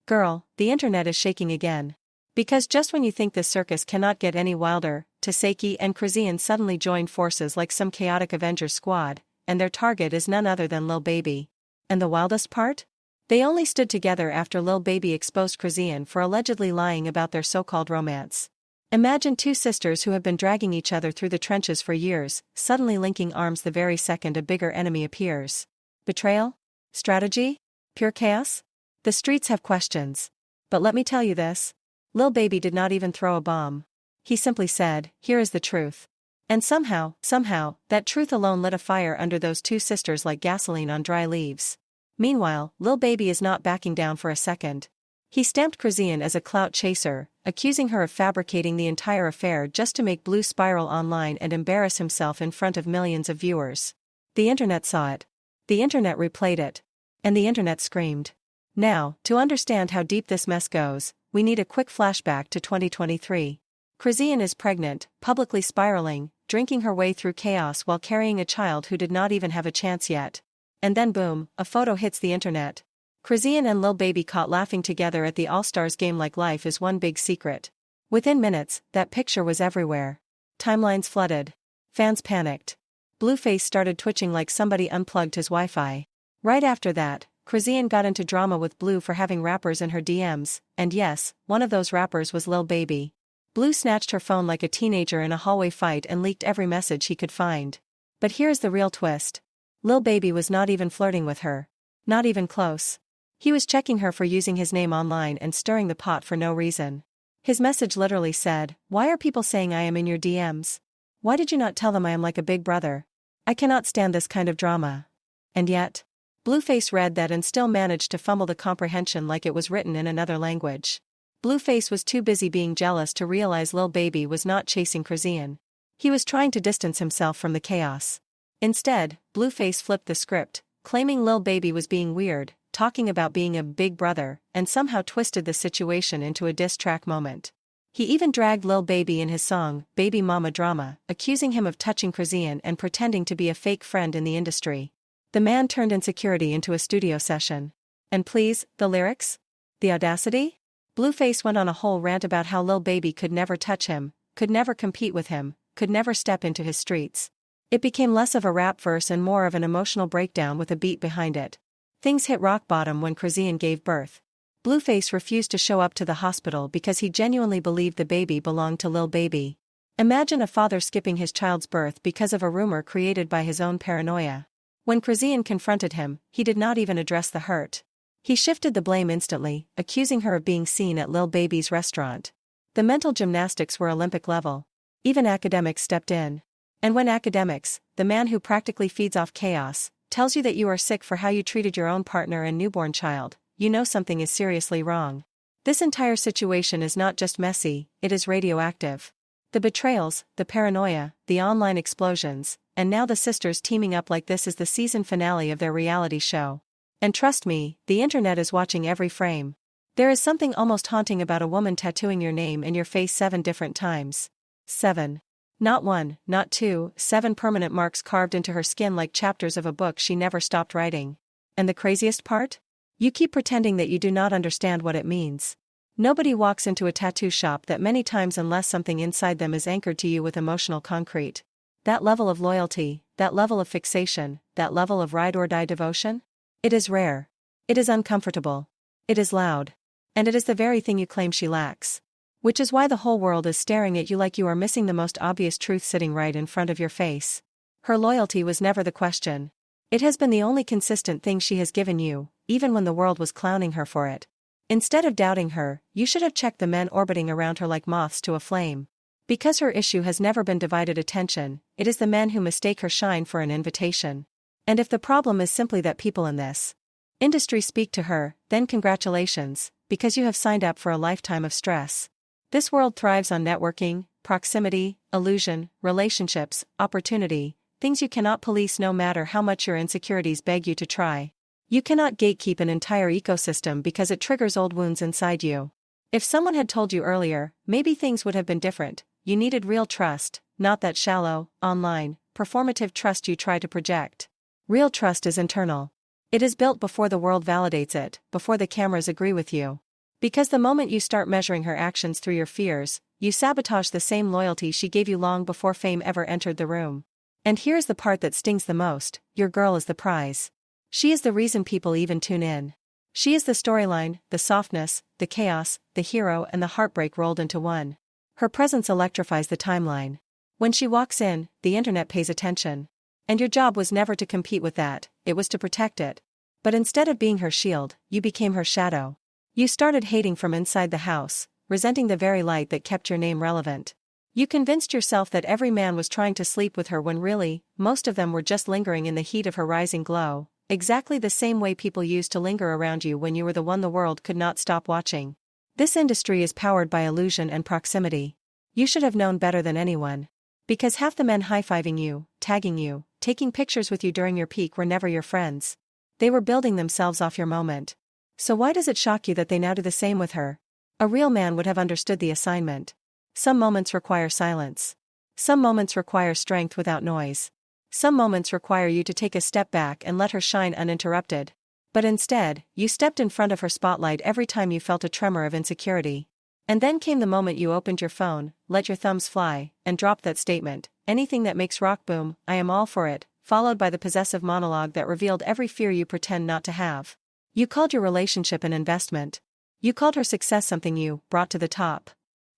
Girl, the internet is shaking again. Because just when you think this circus cannot get any wilder, Tesehki and Chrisean suddenly joined forces like some chaotic Avengers squad, and their target is none other than Lil Baby. And the wildest part? They only stood together after Lil Baby exposed Chrisean for allegedly lying about their so-called romance. Imagine two sisters who have been dragging each other through the trenches for years, suddenly linking arms the very second a bigger enemy appears. Betrayal? Strategy? Pure chaos? The streets have questions. But let me tell you this. Lil Baby did not even throw a bomb. He simply said, "Here is the truth." And somehow, that truth alone lit a fire under those two sisters like gasoline on dry leaves. Meanwhile, Lil Baby is not backing down for a second. He stamped Chrisean as a clout chaser, accusing her of fabricating the entire affair just to make Blue spiral online and embarrass himself in front of millions of viewers. The internet saw it. The internet replayed it. And the internet screamed. Now, to understand how deep this mess goes, we need a quick flashback to 2023. Chrisean is pregnant, publicly spiraling, drinking her way through chaos while carrying a child who did not even have a chance yet. And then boom, a photo hits the internet. Chrisean and Lil Baby caught laughing together at the All-Stars game like life is one big secret. Within minutes, that picture was everywhere. Timelines flooded. Fans panicked. Blueface started twitching like somebody unplugged his Wi-Fi. Right after that, Chrisean got into drama with Blue for having rappers in her DMs, and yes, one of those rappers was Lil Baby. Blue snatched her phone like a teenager in a hallway fight and leaked every message he could find. But here's the real twist. Lil Baby was not even flirting with her. Not even close. He was checking her for using his name online and stirring the pot for no reason. His message literally said, "Why are people saying I am in your DMs? Why did you not tell them I am like a big brother? I cannot stand this kind of drama." And yet, Blueface read that and still managed to fumble the comprehension like it was written in another language. Blueface was too busy being jealous to realize Lil Baby was not chasing Chrisean. He was trying to distance himself from the chaos. Instead, Blueface flipped the script, claiming Lil Baby was being weird, talking about being a big brother, and somehow twisted the situation into a diss track moment. He even dragged Lil Baby in his song, Baby Mama Drama, accusing him of touching Chrisean and pretending to be a fake friend in the industry. The man turned Insecurity into a studio session. And please, the lyrics? The audacity? Blueface went on a whole rant about how Lil Baby could never touch him, could never compete with him, could never step into his streets. It became less of a rap verse and more of an emotional breakdown with a beat behind it. Things hit rock bottom when Chrisean gave birth. Blueface refused to show up to the hospital because he genuinely believed the baby belonged to Lil Baby. Imagine a father skipping his child's birth because of a rumor created by his own paranoia. When Chrisean confronted him, he did not even address the hurt. He shifted the blame instantly, accusing her of being seen at Lil Baby's restaurant. The mental gymnastics were Olympic level. Even academics stepped in. And when academics, the man who practically feeds off chaos, tells you that you are sick for how you treated your own partner and newborn child, you know something is seriously wrong. This entire situation is not just messy, it is radioactive. The betrayals, the paranoia, the online explosions, and now the sisters teaming up like this is the season finale of their reality show. And trust me, the internet is watching every frame. There is something almost haunting about a woman tattooing your name and your face 7 different times. 7. Not 1, not 2, 7 permanent marks carved into her skin like chapters of a book she never stopped writing. And the craziest part? You keep pretending that you do not understand what it means. Nobody walks into a tattoo shop that many times unless something inside them is anchored to you with emotional concrete. That level of loyalty, that level of fixation, that level of ride-or-die devotion? It is rare. It is uncomfortable. It is loud. And it is the very thing you claim she lacks. Which is why the whole world is staring at you like you are missing the most obvious truth sitting right in front of your face. Her loyalty was never the question. It has been the only consistent thing she has given you, even when the world was clowning her for it. Instead of doubting her, you should have checked the men orbiting around her like moths to a flame. Because her issue has never been divided attention, it is the men who mistake her shine for an invitation. And if the problem is simply that people in this industry speak to her, then congratulations, because you have signed up for a lifetime of stress. This world thrives on networking, proximity, illusion, relationships, opportunity, things you cannot police no matter how much your insecurities beg you to try. You cannot gatekeep an entire ecosystem because it triggers old wounds inside you. If someone had told you earlier, maybe things would have been different. You needed real trust, not that shallow, online, performative trust you try to project. Real trust is internal. It is built before the world validates it, before the cameras agree with you. Because the moment you start measuring her actions through your fears, you sabotage the same loyalty she gave you long before fame ever entered the room. And here's the part that stings the most: your girl is the prize. She is the reason people even tune in. She is the storyline, the softness, the chaos, the hero, and the heartbreak rolled into one. Her presence electrifies the timeline. When she walks in, the internet pays attention. And your job was never to compete with that, it was to protect it. But instead of being her shield, you became her shadow. You started hating from inside the house, resenting the very light that kept your name relevant. You convinced yourself that every man was trying to sleep with her when really, most of them were just lingering in the heat of her rising glow, exactly the same way people used to linger around you when you were the one the world could not stop watching. This industry is powered by illusion and proximity. You should have known better than anyone. Because half the men high-fiving you, tagging you, taking pictures with you during your peak were never your friends. They were building themselves off your moment. So why does it shock you that they now do the same with her? A real man would have understood the assignment. Some moments require silence. Some moments require strength without noise. Some moments require you to take a step back and let her shine uninterrupted. But instead, you stepped in front of her spotlight every time you felt a tremor of insecurity. And then came the moment you opened your phone, let your thumbs fly, and dropped that statement: anything that makes rock boom, I am all for it, followed by the possessive monologue that revealed every fear you pretend not to have. You called your relationship an investment. You called her success something you brought to the top.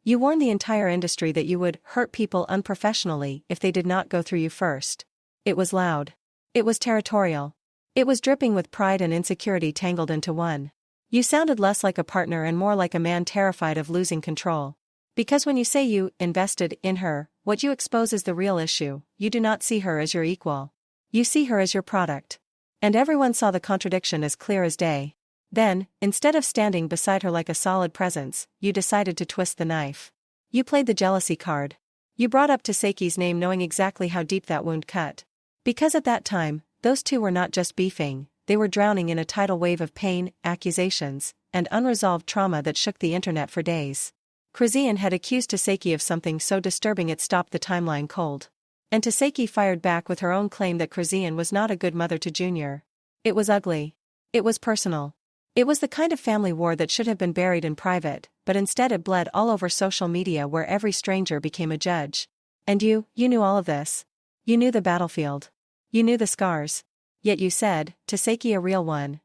You warned the entire industry that you would hurt people unprofessionally if they did not go through you first. It was loud. It was territorial. It was dripping with pride and insecurity tangled into one. You sounded less like a partner and more like a man terrified of losing control. Because when you say you invested in her, what you expose is the real issue. You do not see her as your equal. You see her as your product. And everyone saw the contradiction as clear as day. Then, instead of standing beside her like a solid presence, you decided to twist the knife. You played the jealousy card. You brought up Tesehki's name knowing exactly how deep that wound cut. Because at that time, those two were not just beefing, they were drowning in a tidal wave of pain, accusations, and unresolved trauma that shook the internet for days. Chrisean had accused Tesehki of something so disturbing it stopped the timeline cold. And Tesehki fired back with her own claim that Chrisean was not a good mother to Junior. It was ugly. It was personal. It was the kind of family war that should have been buried in private, but instead it bled all over social media where every stranger became a judge. And you knew all of this. You knew the battlefield. You knew the scars. Yet you said, Tesehki a real one.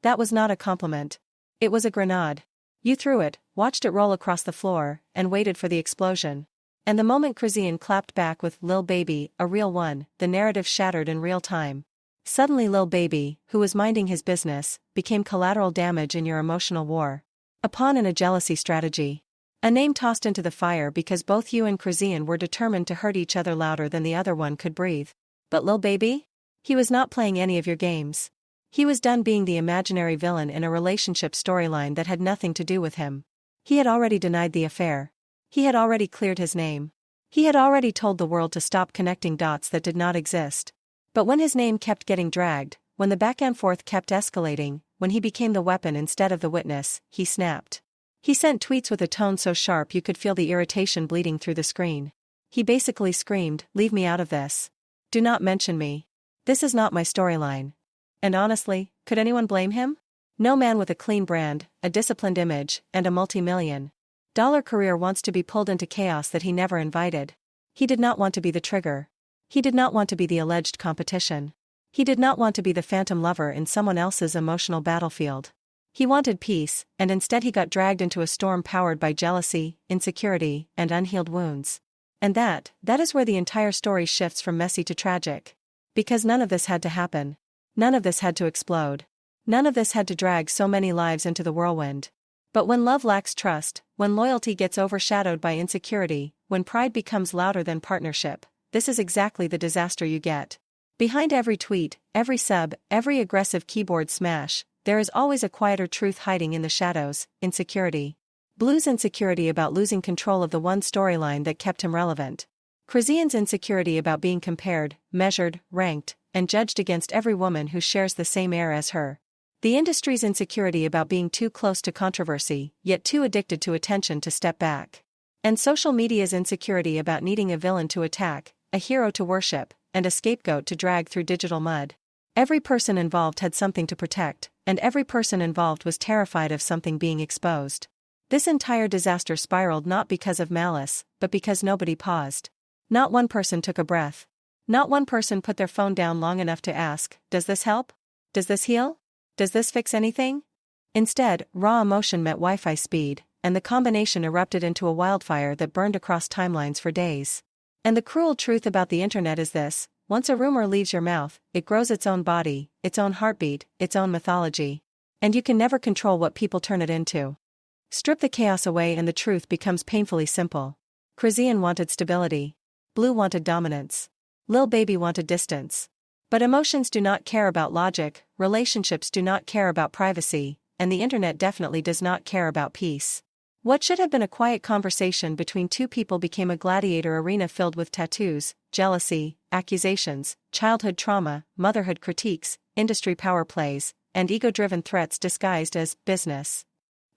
That was not a compliment. It was a grenade. You threw it, watched it roll across the floor, and waited for the explosion. And the moment Chrisean clapped back with Lil Baby, a real one, the narrative shattered in real time. Suddenly Lil Baby, who was minding his business, became collateral damage in your emotional war. A pawn in a jealousy strategy. A name tossed into the fire because both you and Chrisean were determined to hurt each other louder than the other one could breathe. But Lil Baby? He was not playing any of your games. He was done being the imaginary villain in a relationship storyline that had nothing to do with him. He had already denied the affair. He had already cleared his name. He had already told the world to stop connecting dots that did not exist. But when his name kept getting dragged, when the back and forth kept escalating, when he became the weapon instead of the witness, he snapped. He sent tweets with a tone so sharp you could feel the irritation bleeding through the screen. He basically screamed, "Leave me out of this. Do not mention me. This is not my storyline." And honestly, could anyone blame him? No man with a clean brand, a disciplined image, and a multi-million-dollar career wants to be pulled into chaos that he never invited. He did not want to be the trigger. He did not want to be the alleged competition. He did not want to be the phantom lover in someone else's emotional battlefield. He wanted peace, and instead he got dragged into a storm powered by jealousy, insecurity, and unhealed wounds. And that is where the entire story shifts from messy to tragic. Because none of this had to happen. None of this had to explode. None of this had to drag so many lives into the whirlwind. But when love lacks trust, when loyalty gets overshadowed by insecurity, when pride becomes louder than partnership, this is exactly the disaster you get. Behind every tweet, every sub, every aggressive keyboard smash, there is always a quieter truth hiding in the shadows: insecurity. Blue's insecurity about losing control of the one storyline that kept him relevant. Chrisean's insecurity about being compared, measured, ranked, and judged against every woman who shares the same air as her. The industry's insecurity about being too close to controversy, yet too addicted to attention to step back. And social media's insecurity about needing a villain to attack, a hero to worship, and a scapegoat to drag through digital mud. Every person involved had something to protect, and every person involved was terrified of something being exposed. This entire disaster spiraled not because of malice, but because nobody paused. Not one person took a breath. Not one person put their phone down long enough to ask, does this help? Does this heal? Does this fix anything? Instead, raw emotion met Wi-Fi speed, and the combination erupted into a wildfire that burned across timelines for days. And the cruel truth about the internet is this: once a rumor leaves your mouth, it grows its own body, its own heartbeat, its own mythology. And you can never control what people turn it into. Strip the chaos away and the truth becomes painfully simple. Chrisean wanted stability. Blue wanted dominance. Lil Baby wanted distance. But emotions do not care about logic, relationships do not care about privacy, and the internet definitely does not care about peace. What should have been a quiet conversation between two people became a gladiator arena filled with tattoos, jealousy, accusations, childhood trauma, motherhood critiques, industry power plays, and ego-driven threats disguised as business.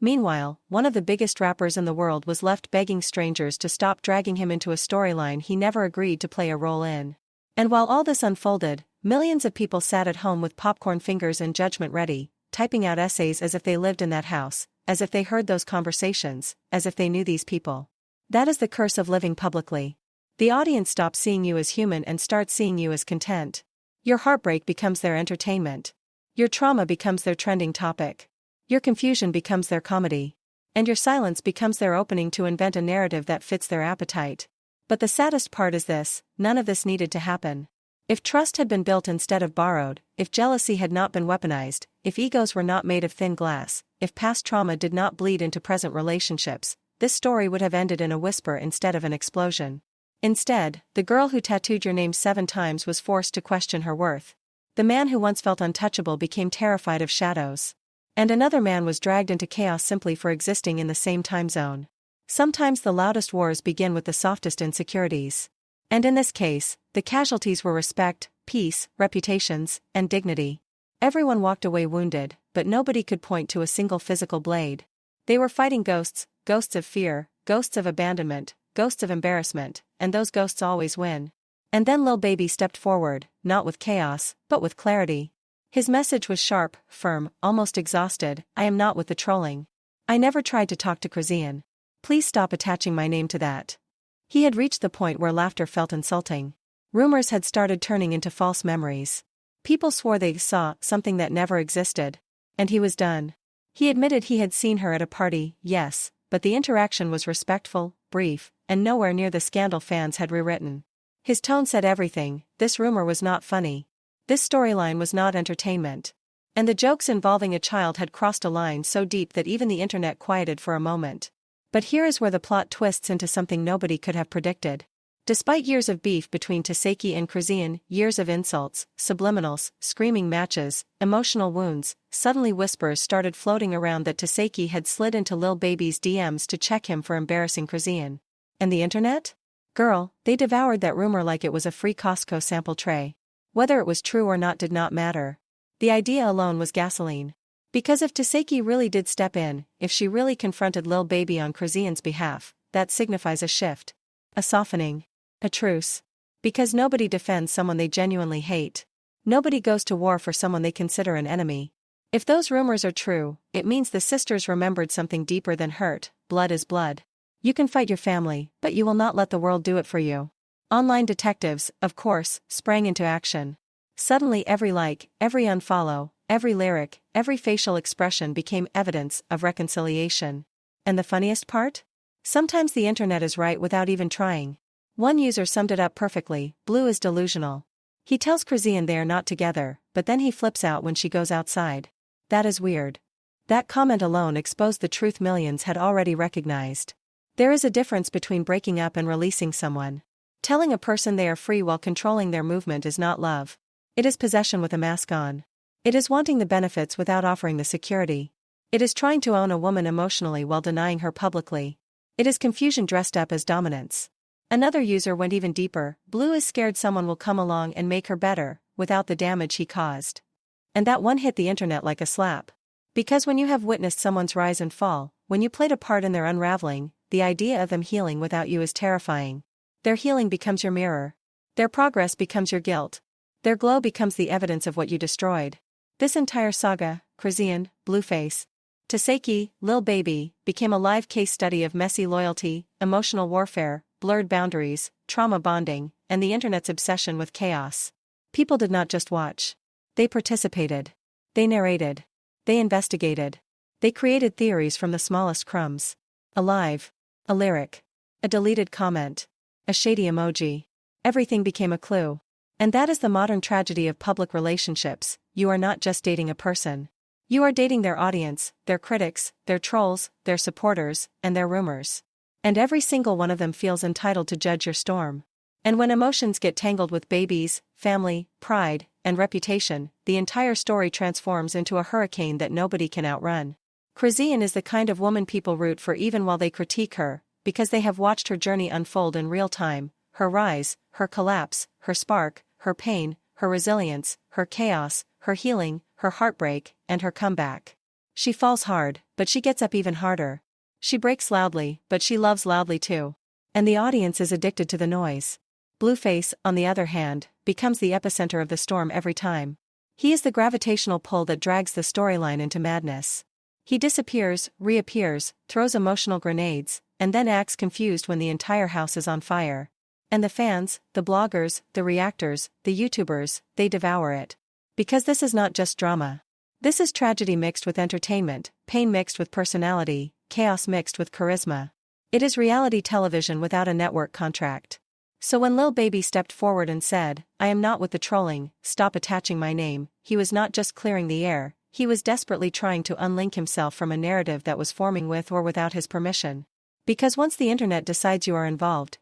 Meanwhile, one of the biggest rappers in the world was left begging strangers to stop dragging him into a storyline he never agreed to play a role in. And while all this unfolded, millions of people sat at home with popcorn fingers and judgment ready, typing out essays as if they lived in that house, as if they heard those conversations, as if they knew these people. That is the curse of living publicly. The audience stops seeing you as human and starts seeing you as content. Your heartbreak becomes their entertainment. Your trauma becomes their trending topic. Your confusion becomes their comedy. And your silence becomes their opening to invent a narrative that fits their appetite. But the saddest part is this: none of this needed to happen. If trust had been built instead of borrowed, if jealousy had not been weaponized, if egos were not made of thin glass, if past trauma did not bleed into present relationships, this story would have ended in a whisper instead of an explosion. Instead, the girl who tattooed your name 7 times was forced to question her worth. The man who once felt untouchable became terrified of shadows. And another man was dragged into chaos simply for existing in the same time zone. Sometimes the loudest wars begin with the softest insecurities. And in this case, the casualties were respect, peace, reputations, and dignity. Everyone walked away wounded, but nobody could point to a single physical blade. They were fighting ghosts, ghosts of fear, ghosts of abandonment, ghosts of embarrassment, and those ghosts always win. And then Lil Baby stepped forward, not with chaos, but with clarity. His message was sharp, firm, almost exhausted: I am not with the trolling. I never tried to talk to Chrisean. Please stop attaching my name to that. He had reached the point where laughter felt insulting. Rumors had started turning into false memories. People swore they saw something that never existed. And he was done. He admitted he had seen her at a party, yes, but the interaction was respectful, brief, and nowhere near the scandal fans had rewritten. His tone said everything: this rumor was not funny. This storyline was not entertainment. And the jokes involving a child had crossed a line so deep that even the internet quieted for a moment. But here is where the plot twists into something nobody could have predicted. Despite years of beef between Tesehki and Chrisean, years of insults, subliminals, screaming matches, emotional wounds, suddenly whispers started floating around that Tesehki had slid into Lil Baby's DMs to check him for embarrassing Chrisean. And the internet? Girl, they devoured that rumor like it was a free Costco sample tray. Whether it was true or not did not matter. The idea alone was gasoline. Because if Tesehki really did step in, if she really confronted Lil Baby on Chrisean's behalf, that signifies a shift. A softening. A truce. Because nobody defends someone they genuinely hate. Nobody goes to war for someone they consider an enemy. If those rumors are true, it means the sisters remembered something deeper than hurt: blood is blood. You can fight your family, but you will not let the world do it for you. Online detectives, of course, sprang into action. Suddenly every like, every unfollow, every lyric, every facial expression became evidence of reconciliation. And the funniest part? Sometimes the internet is right without even trying. One user summed it up perfectly: Blue is delusional. He tells Chrisean they are not together, but then he flips out when she goes outside. That is weird. That comment alone exposed the truth millions had already recognized. There is a difference between breaking up and releasing someone. Telling a person they are free while controlling their movement is not love. It is possession with a mask on. It is wanting the benefits without offering the security. It is trying to own a woman emotionally while denying her publicly. It is confusion dressed up as dominance. Another user went even deeper: Blue is scared someone will come along and make her better, without the damage he caused. And that one hit the internet like a slap. Because when you have witnessed someone's rise and fall, when you played a part in their unraveling, the idea of them healing without you is terrifying. Their healing becomes your mirror. Their progress becomes your guilt. Their glow becomes the evidence of what you destroyed. This entire saga, Chrisean, Blueface, Tesehki, Lil Baby, became a live case study of messy loyalty, emotional warfare, blurred boundaries, trauma bonding, and the internet's obsession with chaos. People did not just watch. They participated. They narrated. They investigated. They created theories from the smallest crumbs. A live. A lyric. A deleted comment. A shady emoji. Everything became a clue. And that is the modern tragedy of public relationships. You are not just dating a person. You are dating their audience, their critics, their trolls, their supporters, and their rumors. And every single one of them feels entitled to judge your storm. And when emotions get tangled with babies, family, pride, and reputation, the entire story transforms into a hurricane that nobody can outrun. Chrisean is the kind of woman people root for even while they critique her, because they have watched her journey unfold in real time, her rise, her collapse, her spark, her pain, her resilience, her chaos, her healing, her heartbreak, and her comeback. She falls hard, but she gets up even harder. She breaks loudly, but she loves loudly too. And the audience is addicted to the noise. Blueface, on the other hand, becomes the epicenter of the storm every time. He is the gravitational pull that drags the storyline into madness. He disappears, reappears, throws emotional grenades, and then acts confused when the entire house is on fire. And the fans, the bloggers, the reactors, the YouTubers, they devour it. Because this is not just drama. This is tragedy mixed with entertainment, pain mixed with personality, chaos mixed with charisma. It is reality television without a network contract. So when Lil Baby stepped forward and said, "I am not with the trolling, stop attaching my name," he was not just clearing the air, he was desperately trying to unlink himself from a narrative that was forming with or without his permission. Because once the internet decides you are involved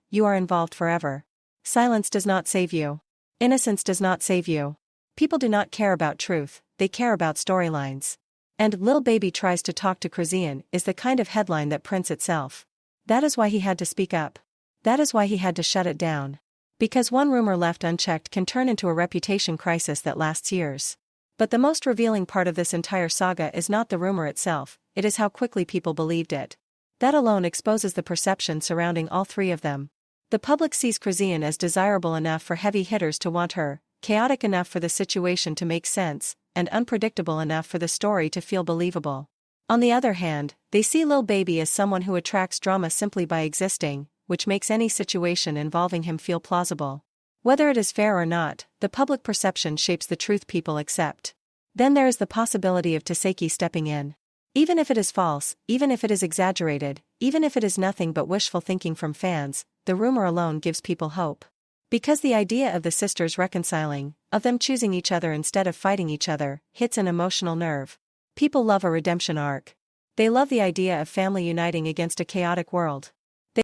forever. Silence does not save you. Innocence does not save you. People do not care about truth, they care about storylines. And Lil Baby tries to talk to Chrisean is the kind of headline that prints itself. That is why he had to speak up. That is why he had to shut it down. Because one rumor left unchecked can turn into a reputation crisis that lasts years. But the most revealing part of this entire saga is not the rumor itself, it is how quickly people believed it. That alone exposes the perception surrounding all three of them. The public sees Chrisean as desirable enough for heavy hitters to want her, chaotic enough for the situation to make sense, and unpredictable enough for the story to feel believable. On the other hand, they see Lil Baby as someone who attracts drama simply by existing, which makes any situation involving him feel plausible. Whether it is fair or not, the public perception shapes the truth people accept. Then there is the possibility of Tesehki stepping in. Even if it is false, even if it is exaggerated, even if it is nothing but wishful thinking from fans, the rumor alone gives people hope. Because the idea of the sisters reconciling, of them choosing each other instead of fighting each other, hits an emotional nerve. People love a redemption arc. They love the idea of family uniting against a chaotic world.